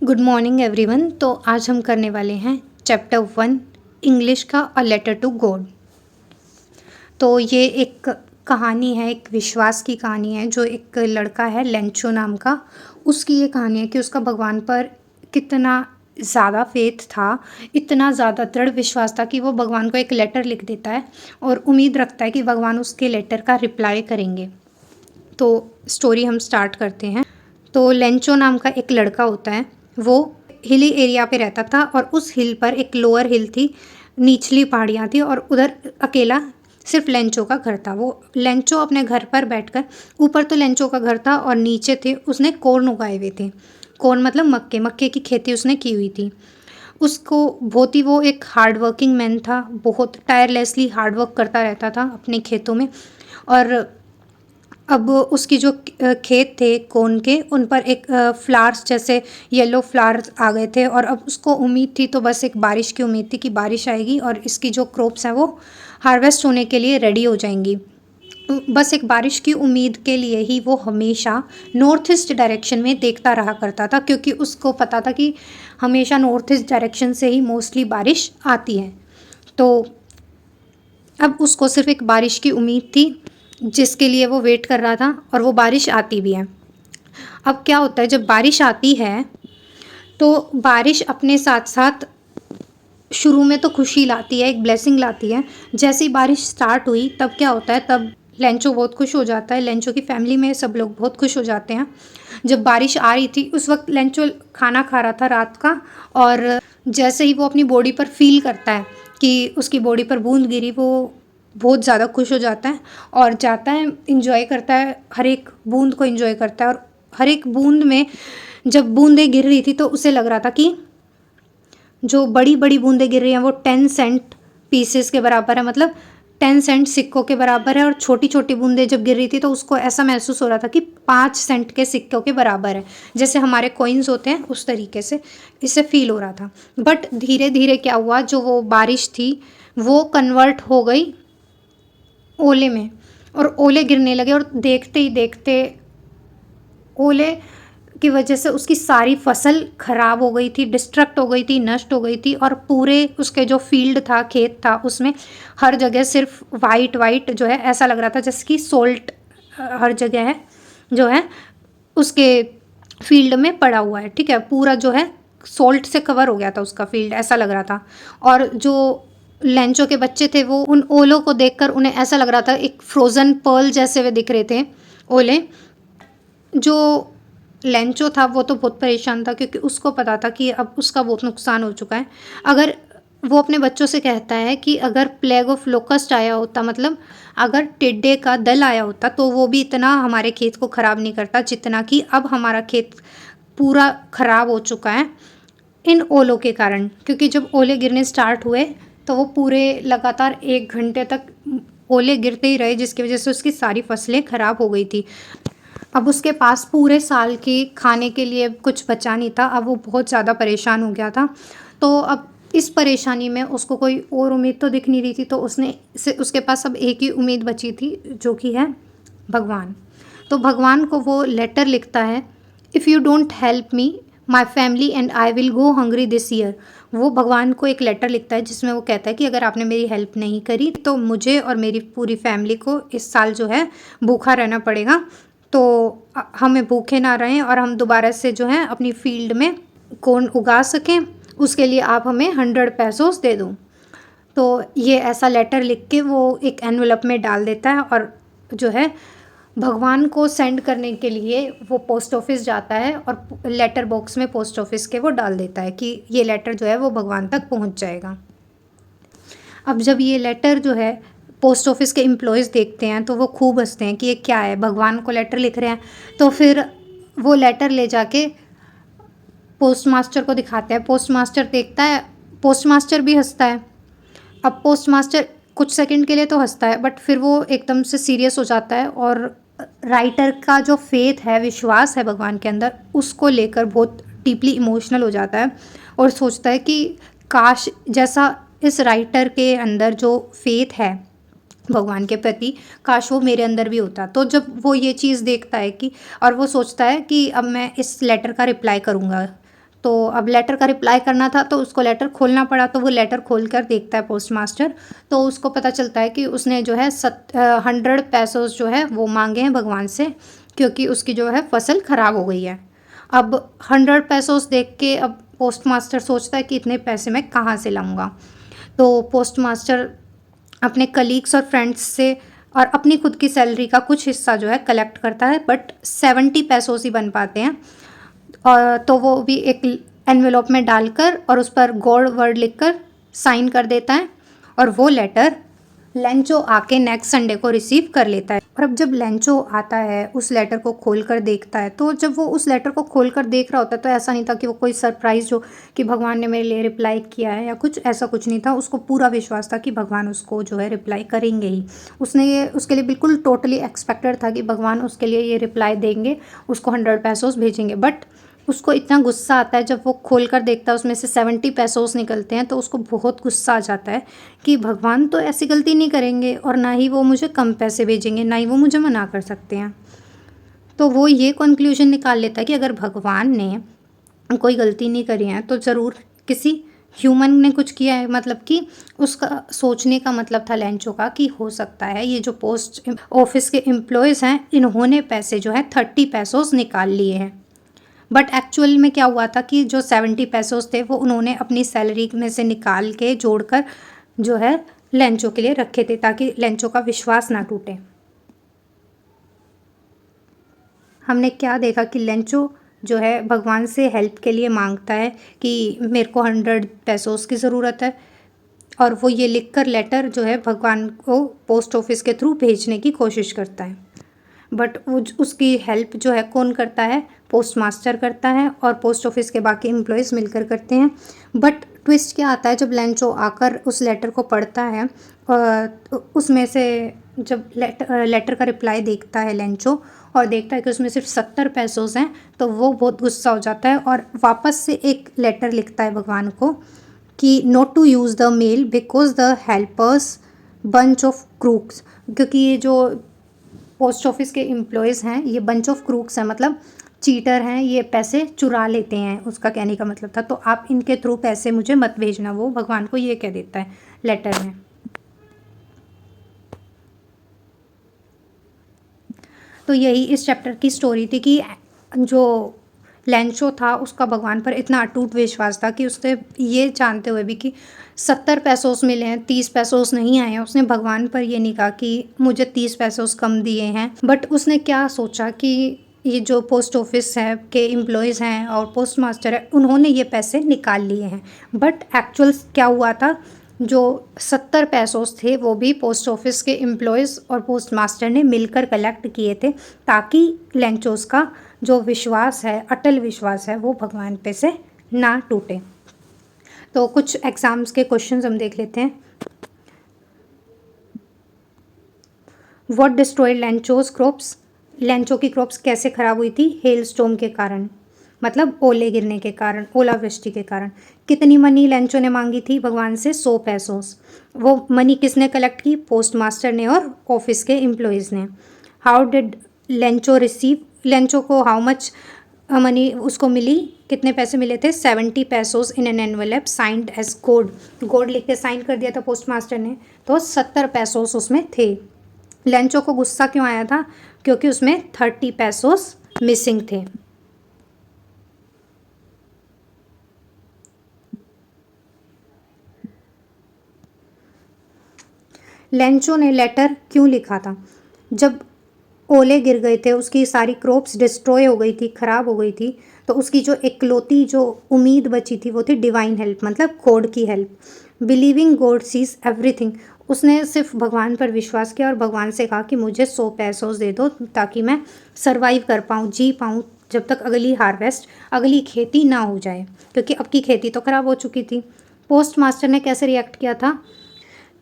Good morning everyone. तो आज हम करने वाले हैं चैप्टर 1 इंग्लिश का अ लेटर टू गॉड। तो ये एक कहानी है, एक विश्वास की कहानी है। जो एक लड़का है लेंचो नाम का, उसकी ये कहानी है कि उसका भगवान पर कितना ज़्यादा फेथ था, इतना ज़्यादा दृढ़ विश्वास था कि वो भगवान को एक लेटर लिख देता है और उम्मीद रखता है कि भगवान उसके लेटर का रिप्लाई करेंगे। तो स्टोरी हम स्टार्ट करते हैं। तो लेंचो नाम का एक लड़का होता है, वो हिली एरिया पे रहता था और उस हिल पर एक लोअर हिल थी, निचली पहाड़ियाँ थी और उधर अकेला सिर्फ लेंचो का घर था। वो लेंचो अपने घर पर बैठकर, ऊपर तो लेंचो का घर था और नीचे थे उसने कॉर्न उगाए हुए थे। कॉर्न मतलब मक्के, मक्के की खेती उसने की हुई थी। उसको बहुत ही, वो एक हार्ड वर्किंग मैन था, बहुत टायरलेसली हार्ड वर्क करता रहता था अपने खेतों में। और अब उसकी जो खेत थे कॉर्न के, उन पर एक फ्लावर्स जैसे येलो फ्लावर्स आ गए थे और अब उसको उम्मीद थी, तो बस एक बारिश की उम्मीद थी कि बारिश आएगी और इसकी जो क्रॉप्स हैं वो हार्वेस्ट होने के लिए रेडी हो जाएंगी। बस एक बारिश की उम्मीद के लिए ही वो हमेशा नॉर्थ ईस्ट डायरेक्शन में देखता रहा करता था, क्योंकि उसको पता था कि हमेशा नॉर्थ ईस्ट डायरेक्शन से ही मोस्टली बारिश आती है। तो अब उसको सिर्फ एक बारिश की उम्मीद थी जिसके लिए वो वेट कर रहा था, और वो बारिश आती भी है। अब क्या होता है, जब बारिश आती है तो बारिश अपने साथ साथ शुरू में तो खुशी लाती है, एक ब्लेसिंग लाती है। जैसे ही बारिश स्टार्ट हुई तब क्या होता है, तब लेंचो बहुत खुश हो जाता है, लेंचो की फैमिली में सब लोग बहुत खुश हो जाते हैं। जब बारिश आ रही थी उस वक्त लेंचो खाना खा रहा था रात का, और जैसे ही वो अपनी बॉडी पर फील करता है कि उसकी बॉडी पर बूंद गिरी, वो बहुत ज़्यादा खुश हो जाता है और जाता है, इंजॉय करता है, हर एक बूंद को इंजॉय करता है। और हर एक बूंद में, जब बूंदें गिर रही थी तो उसे लग रहा था कि जो बड़ी बड़ी बूंदें गिर रही हैं वो 10 सेंट पीसेस के बराबर है, मतलब 10 सेंट सिक्कों के बराबर है। और छोटी छोटी बूंदें जब गिर रही थी तो उसको ऐसा महसूस हो रहा था कि 5 सेंट के सिक्कों के बराबर है, जैसे हमारे कॉइन्स होते हैं उस तरीके से इसे फील हो रहा था। बट धीरे धीरे क्या हुआ, जो वो बारिश थी वो कन्वर्ट हो गई ओले में, और ओले गिरने लगे। और देखते ही देखते ओले की वजह से उसकी सारी फसल खराब हो गई थी, डिस्ट्रक्ट हो गई थी, नष्ट हो गई थी। और पूरे उसके जो फील्ड था, खेत था, उसमें हर जगह सिर्फ वाइट वाइट जो है, ऐसा लग रहा था जैसे कि सोल्ट हर जगह है जो है उसके फील्ड में पड़ा हुआ है। ठीक है, पूरा जो है सोल्ट से कवर हो गया था उसका फील्ड, ऐसा लग रहा था। और जो लेंचो के बच्चे थे वो उन ओलों को देखकर उन्हें ऐसा लग रहा था एक फ्रोज़न पर्ल जैसे वे दिख रहे थे ओले। जो लेंचो था वो तो बहुत परेशान था, क्योंकि उसको पता था कि अब उसका बहुत नुकसान हो चुका है। अगर वो अपने बच्चों से कहता है कि अगर प्लेग ऑफ लोकस्ट आया होता, मतलब अगर टिड्डे का दल आया होता, तो वो भी इतना हमारे खेत को ख़राब नहीं करता जितना कि अब हमारा खेत पूरा ख़राब हो चुका है इन ओलों के कारण। क्योंकि जब ओले गिरने स्टार्ट हुए तो वो पूरे लगातार 1 घंटे तक ओले गिरते ही रहे, जिसकी वजह से उसकी सारी फसलें ख़राब हो गई थी। अब उसके पास पूरे साल के खाने के लिए कुछ बचा नहीं था। अब वो बहुत ज़्यादा परेशान हो गया था। तो अब इस परेशानी में उसको कोई और उम्मीद तो दिख नहीं रही थी, तो उसके पास अब एक ही उम्मीद बची थी, जो कि है भगवान। तो भगवान को वो लेटर लिखता है, if you don't help me my family and I will go hungry this year. वो भगवान को एक लेटर लिखता है जिसमें वो कहता है कि अगर आपने मेरी हेल्प नहीं करी तो मुझे और मेरी पूरी फैमिली को इस साल जो है भूखा रहना पड़ेगा। तो हमें भूखे ना रहें और हम दोबारा से जो है अपनी फील्ड में कॉर्न उगा सकें, उसके लिए आप हमें 100 पैसोस दे दो। तो ये ऐसा लेटर लिख के वो एक एनवेलप में डाल देता है, और जो है भगवान को सेंड करने के लिए वो पोस्ट ऑफिस जाता है और लेटर बॉक्स में पोस्ट ऑफिस के वो डाल देता है कि ये लेटर जो है वो भगवान तक पहुंच जाएगा। अब जब ये लेटर जो है पोस्ट ऑफिस के एम्प्लॉयज़ देखते हैं तो वो खूब हंसते हैं कि ये क्या है, भगवान को लेटर लिख रहे हैं। तो फिर वो लेटर ले जाके पोस्ट मास्टर को दिखाते हैं। पोस्ट मास्टर देखता है, पोस्ट मास्टर भी हंसता है। अब पोस्ट मास्टर कुछ सेकंड के लिए तो हंसता है, बट फिर वो एकदम से सीरियस हो जाता है, और राइटर का जो फेथ है, विश्वास है भगवान के अंदर, उसको लेकर बहुत डीपली इमोशनल हो जाता है और सोचता है कि काश जैसा इस राइटर के अंदर जो फेथ है भगवान के प्रति, काश वो मेरे अंदर भी होता। तो जब वो ये चीज़ देखता है कि, और वो सोचता है कि अब मैं इस लेटर का रिप्लाई करूँगा, तो अब लेटर का रिप्लाई करना था तो उसको लेटर खोलना पड़ा, तो वो लेटर खोल कर देखता है पोस्ट मास्टर, तो उसको पता चलता है कि उसने जो है 100 पैसों जो है वो मांगे हैं भगवान से, क्योंकि उसकी जो है फसल ख़राब हो गई है। अब 100 पैसों देख के अब पोस्ट मास्टर सोचता है कि इतने पैसे मैं कहाँ से लाऊंगा। तो पोस्ट मास्टर अपने कलीग्स और फ्रेंड्स से और अपनी खुद की सैलरी का कुछ हिस्सा जो है कलेक्ट करता है, बट 70 पैसों ही बन पाते हैं। और तो वो भी एक एनवेलप में डालकर और उस पर गॉड वर्ड लिखकर साइन कर देता है, और वो लेटर लेंचो आके नेक्स्ट संडे को रिसीव कर लेता है। और अब जब लेंचो आता है उस लेटर को खोल कर देखता है, तो जब वो उस लेटर को खोल कर देख रहा होता है तो ऐसा नहीं था कि वो कोई सरप्राइज़ हो कि भगवान ने मेरे लिए रिप्लाई किया है या कुछ, ऐसा कुछ नहीं था। उसको पूरा विश्वास था कि भगवान उसको जो है रिप्लाई करेंगे ही। उसने ये उसके लिए बिल्कुल टोटली एक्सपेक्टेड था कि भगवान उसके लिए ये रिप्लाई देंगे, उसको 100 पैसों भेजेंगे। बट उसको इतना गुस्सा आता है जब वो खोल कर देखता है उसमें से 70 पैसों निकलते हैं, तो उसको बहुत गुस्सा आ जाता है कि भगवान तो ऐसी गलती नहीं करेंगे और ना ही वो मुझे कम पैसे भेजेंगे, ना ही वो मुझे मना कर सकते हैं। तो वो ये कंक्लूजन निकाल लेता है कि अगर भगवान ने कोई गलती नहीं करी है तो ज़रूर किसी ह्यूमन ने कुछ किया है। मतलब कि उसका सोचने का मतलब था लेंचो का कि हो सकता है ये जो पोस्ट ऑफिस के एम्प्लॉयज़ हैं इन्होंने पैसे जो है 30 पैसों निकाल लिए हैं। बट एक्चुअल में क्या हुआ था कि जो 70 पैसों थे वो उन्होंने अपनी सैलरी में से निकाल के जोड़कर जो है लेंचो के लिए रखे थे, ताकि लेंचो का विश्वास ना टूटे। हमने क्या देखा कि लेंचो जो है भगवान से हेल्प के लिए मांगता है कि मेरे को 100 पैसों की ज़रूरत है, और वो ये लिखकर लेटर जो है भगवान को पोस्ट ऑफिस के थ्रू भेजने की कोशिश करता है। बट वो उसकी हेल्प जो है कौन करता है, पोस्ट मास्टर करता है और पोस्ट ऑफिस के बाकी एम्प्लॉयज़ मिलकर करते हैं। बट ट्विस्ट क्या आता है जब लेंचो आकर उस लेटर को पढ़ता है, उसमें से जब लेटर का रिप्लाई देखता है लेंचो और देखता है कि उसमें सिर्फ 70 पैसों हैं, तो वो बहुत गुस्सा हो जाता है और वापस से एक लेटर लिखता है भगवान को कि not to use the mail because the helpers bunch of crooks, क्योंकि ये जो पोस्ट ऑफिस के एम्प्लॉयज़ हैं ये बंच ऑफ क्रूक्स हैं, मतलब चीटर हैं, ये पैसे चुरा लेते हैं, उसका कहने का मतलब था। तो आप इनके थ्रू पैसे मुझे मत भेजना, वो भगवान को ये कह देता है लेटर में। तो यही इस चैप्टर की स्टोरी थी कि जो लेंचो था उसका भगवान पर इतना अटूट विश्वास था कि उसने ये जानते हुए भी कि 70 पैसों मिले हैं, 30 पैसों नहीं आए हैं, उसने भगवान पर ये नहीं कहा कि मुझे 30 पैसों कम दिए हैं। बट उसने क्या सोचा कि ये जो पोस्ट ऑफिस है के एम्प्लॉयज़ हैं और पोस्ट मास्टर है उन्होंने ये पैसे निकाल लिए हैं। बट एक्चुअल क्या हुआ था, जो 70 पैसों थे वो भी पोस्ट ऑफिस के एम्प्लॉयज़ और पोस्ट मास्टर ने मिलकर कलेक्ट किए थे, ताकि लेंचोस का जो विश्वास है, अटल विश्वास है, वो भगवान पे से ना टूटे। तो कुछ एग्ज़ाम्स के क्वेश्चंस हम देख लेते हैं। व्हाट डिस्ट्रॉयड लेंचोस क्रॉप्स, लेंचो की क्रॉप्स कैसे ख़राब हुई थी, हेल स्टॉर्म के कारण, मतलब ओले गिरने के कारण, ओलावृष्टि के कारण। कितनी मनी लेंचो ने मांगी थी भगवान से, 100 पैसों। वो मनी किसने कलेक्ट की, पोस्ट मास्टर ने और ऑफिस के एम्प्लॉयज़ ने। How did Lencho receive, Lencho को हाउ मच मनी उसको मिली, कितने पैसे मिले थे, 70 पैसों in an envelope signed as gold, gold लिख के साइन कर दिया था पोस्ट मास्टर ने, तो 70 पैसों उसमें थे। लेंचो को गुस्सा क्यों आया था, क्योंकि उसमें 30 पैसों मिसिंग थे। लेंचो ने लेटर क्यों लिखा था, जब ओले गिर गए थे, उसकी सारी क्रॉप्स डिस्ट्रॉय हो गई थी, ख़राब हो गई थी, तो उसकी जो इकलौती जो उम्मीद बची थी वो थी डिवाइन हेल्प, मतलब गॉड की help. Believing God sees everything, उसने सिर्फ भगवान पर विश्वास किया और भगवान से कहा कि मुझे 100 पैसों दे दो ताकि मैं सर्वाइव कर पाऊँ, जी पाऊँ, जब तक अगली हार्वेस्ट, अगली खेती ना हो जाए, क्योंकि अब की खेती तो ख़राब हो चुकी थी। पोस्ट मास्टर ने कैसे रिएक्ट किया था,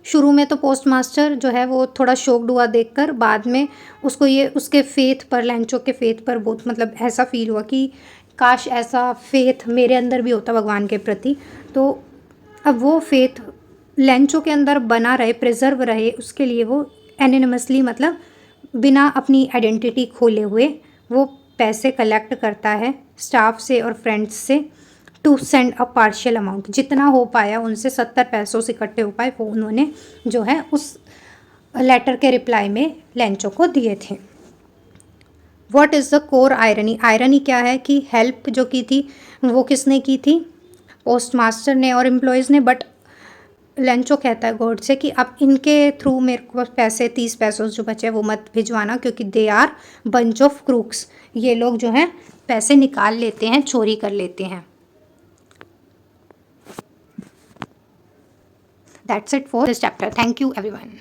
शुरू में तो पोस्ट मास्टर जो है वो थोड़ा शॉक्ड हुआ देखकर, बाद में उसको ये उसके फेथ पर, लेंचो के फेथ पर बहुत मतलब ऐसा फील हुआ कि काश ऐसा फेथ मेरे अंदर भी होता भगवान के प्रति। तो अब वो फेथ लेंचो के अंदर बना रहे, प्रिजर्व रहे, उसके लिए वो एनोनिमसली, मतलब बिना अपनी आइडेंटिटी खोले हुए वो पैसे कलेक्ट करता है स्टाफ से और फ्रेंड्स से, to send a partial amount, जितना हो पाया उनसे 70 पेसोस इकट्ठे हो पाए वो उन्होंने जो है उस लेटर के रिप्लाई में लेंचो को दिए थे। What is the core irony, irony क्या है कि हेल्प जो की थी वो किसने की थी, पोस्ट मास्टर ने और एम्प्लॉयज़ ने, बट लेंचो कहता है गॉड से कि अब इनके थ्रू मेरे को पैसे 30 पेसोस जो बचे वो मत भिजवाना, क्योंकि they are bunch of crooks, ये लोग जो हैं पैसे निकाल लेते हैं, चोरी कर लेते हैं। That's it for this chapter. Thank you everyone.